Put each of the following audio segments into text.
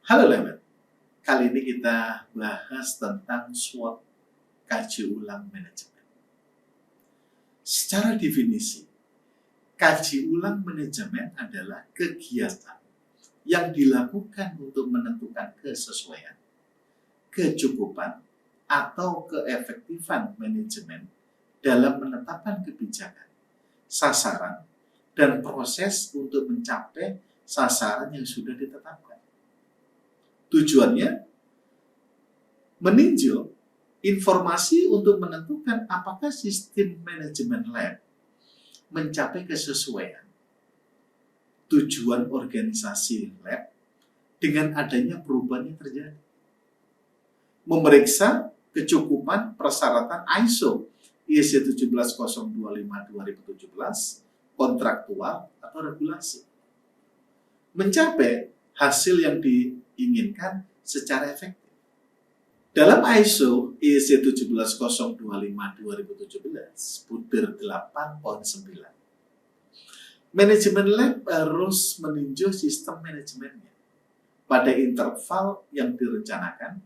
Halo Lemet, kali ini kita bahas tentang SWOT, kaji ulang manajemen. Secara definisi, kaji ulang manajemen adalah kegiatan yang dilakukan untuk menentukan kesesuaian, kecukupan, atau keefektifan manajemen dalam menetapkan kebijakan, sasaran, dan proses untuk mencapai sasaran yang sudah ditetapkan. Tujuannya meninjau informasi untuk menentukan apakah sistem manajemen lab mencapai kesesuaian tujuan organisasi lab dengan adanya perubahan yang terjadi. Memeriksa kecukupan persyaratan ISO IEC 17025/2017 kontraktual atau regulasi. Mencapai hasil yang diinginkan secara efektif. Dalam ISO IEC 17025/2017 Butir 8.9, manajemen lab harus meninjau sistem manajemennya pada interval yang direncanakan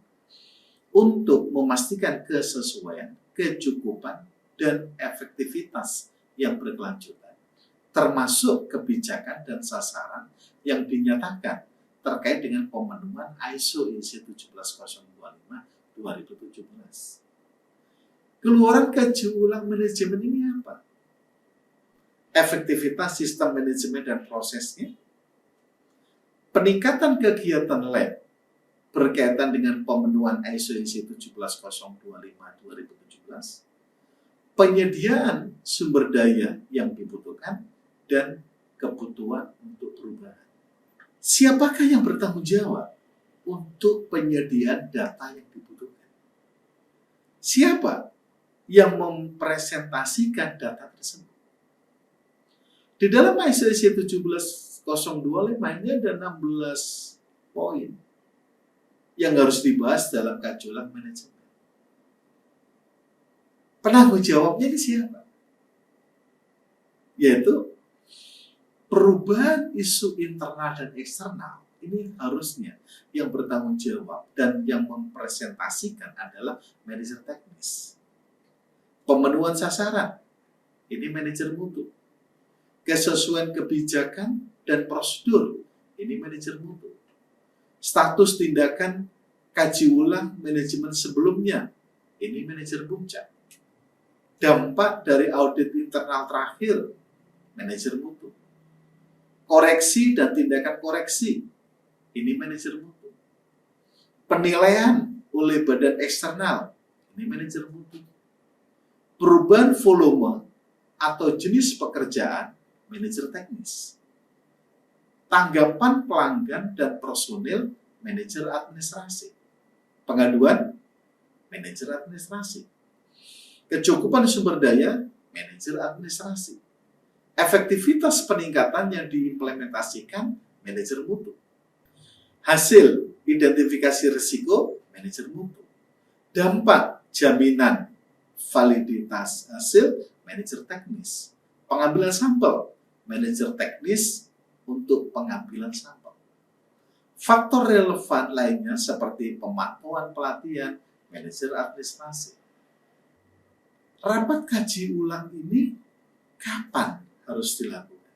untuk memastikan kesesuaian, kecukupan, dan efektivitas yang berkelanjutan, termasuk kebijakan dan sasaran yang dinyatakan terkait dengan pemenuhan ISO IEC 17025/2017. Keluaran kaji ulang manajemen ini apa? Efektivitas sistem manajemen dan prosesnya, peningkatan kegiatan lab berkaitan dengan pemenuhan ISO IEC 17025/2017, penyediaan sumber daya yang dibutuhkan, dan kebutuhan untuk perubahan. Siapakah yang bertanggung jawab untuk penyediaan data yang dibutuhkan? Siapa yang mempresentasikan data tersebut? Di dalam ISO IEC 17025 ini ada 16 poin yang harus dibahas dalam kaji ulang manajemen. Penanggung jawabnya ini siapa? Yaitu perubahan isu internal dan eksternal ini harusnya yang bertanggung jawab dan yang mempresentasikan adalah manajer teknis. Pemenuhan sasaran, ini manajer mutu. Kesesuaian kebijakan dan prosedur, ini manajer mutu. Status tindakan kaji ulang manajemen sebelumnya, ini manajer puncak. Dampak dari audit internal terakhir, manajer mutu. Koreksi dan tindakan koreksi, ini manajer mutu. Penilaian oleh badan eksternal, ini manajer mutu. Perubahan volume atau jenis pekerjaan, manajer teknis. Tanggapan pelanggan dan personil, manajer administrasi. Pengaduan, manajer administrasi. Kecukupan sumber daya, manajer administrasi. Efektivitas peningkatan yang diimplementasikan, manajer mutu. Hasil identifikasi risiko, manajer mutu. Dampak jaminan validitas hasil, manajer teknis. Pengambilan sampel, manajer teknis untuk pengambilan sampel. Faktor relevan lainnya seperti pemantauan pelatihan, manajer administrasi. Rapat kaji ulang ini kapan harus dilakukan?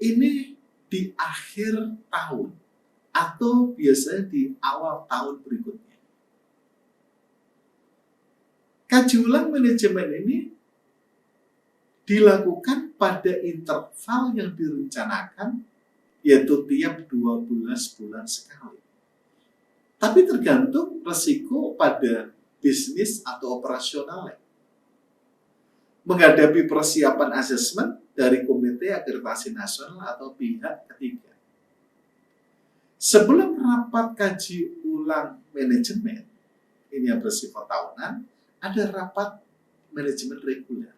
Ini di akhir tahun atau biasanya di awal tahun berikutnya. Kaji ulang manajemen ini dilakukan pada interval yang direncanakan, yaitu tiap 12 bulan sekali. Tapi tergantung resiko pada bisnis atau operasionalnya. Menghadapi persiapan asesmen dari Komite Akreditasi Nasional atau pihak ketiga. Sebelum rapat kaji ulang manajemen, ini yang bersifat tahunan, ada rapat manajemen reguler.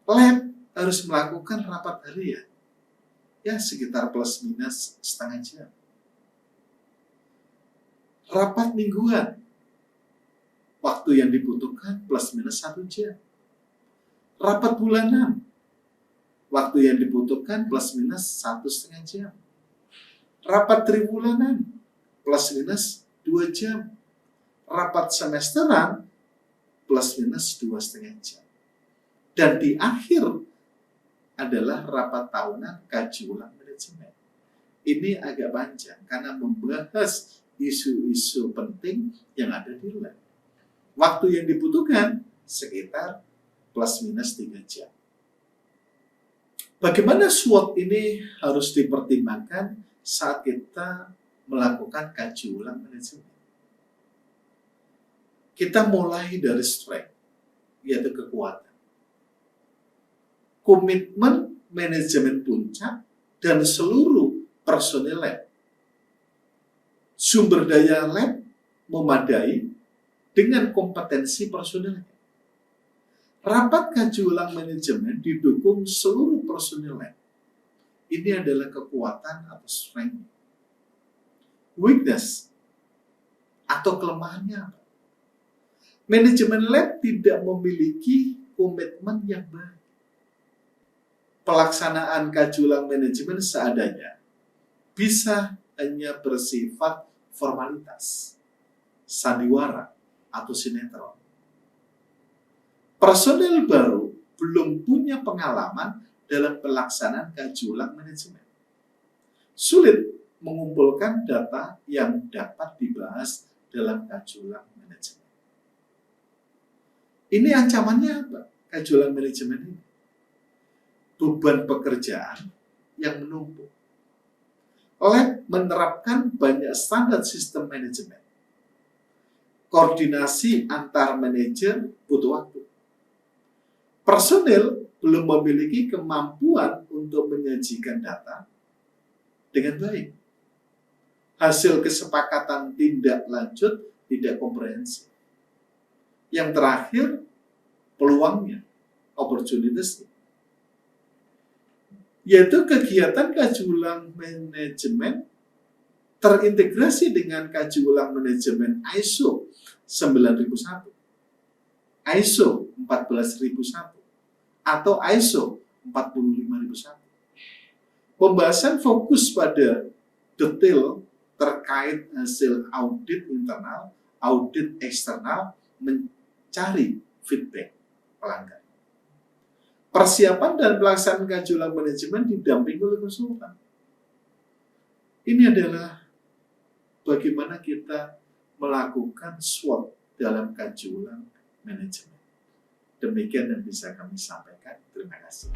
Lab harus melakukan rapat harian, ya sekitar plus minus setengah jam. Rapat mingguan, waktu yang dibutuhkan plus minus 1 jam. Rapat bulanan, waktu yang dibutuhkan plus minus 1,5 jam. Rapat triwulan plus minus 2 jam. Rapat semesteran plus minus 2,5 jam. Dan di akhir adalah rapat tahunan kaji ulang manajemen. Ini agak panjang karena membahas isu-isu penting yang ada di lab. Waktu yang dibutuhkan sekitar plus minus 3 jam. Bagaimana SWOT ini harus dipertimbangkan saat kita melakukan kaji ulang manajemen? Kita mulai dari strength, yaitu kekuatan. Komitmen manajemen puncak dan seluruh personil lab. Sumber daya lab memadai dengan kompetensi personil. Rapat kaji ulang manajemen didukung seluruh personil lab. Ini adalah kekuatan atau strength. Weakness atau kelemahannya apa? Manajemen lab tidak memiliki komitmen yang baik. Pelaksanaan kaji ulang manajemen seadanya bisa hanya bersifat formalitas, sandiwara, atau sinetron. Personel baru belum punya pengalaman dalam pelaksanaan kaji ulang manajemen. Sulit mengumpulkan data yang dapat dibahas dalam kaji ulang manajemen. Ini ancamannya apa? Kaji ulang manajemen ini. Beban pekerjaan yang menumpuk. Lab menerapkan banyak standar sistem manajemen. Koordinasi antar manajer butuh waktu. Personil belum memiliki kemampuan untuk menyajikan data dengan baik. Hasil kesepakatan tindak lanjut tidak komprehensif. Yang terakhir, peluangnya, opportunities, yaitu kegiatan kaji ulang manajemen terintegrasi dengan kaji ulang manajemen ISO 9001, ISO 14001, atau ISO 45001. Pembahasan fokus pada detail terkait hasil audit internal, audit eksternal, mencari feedback pelanggan. Persiapan dan pelaksanaan kaji ulang manajemen didampingi oleh konsultan. Ini adalah bagaimana kita melakukan SWOT dalam kaji ulang manajemen. Demikian yang bisa kami sampaikan. Terima kasih.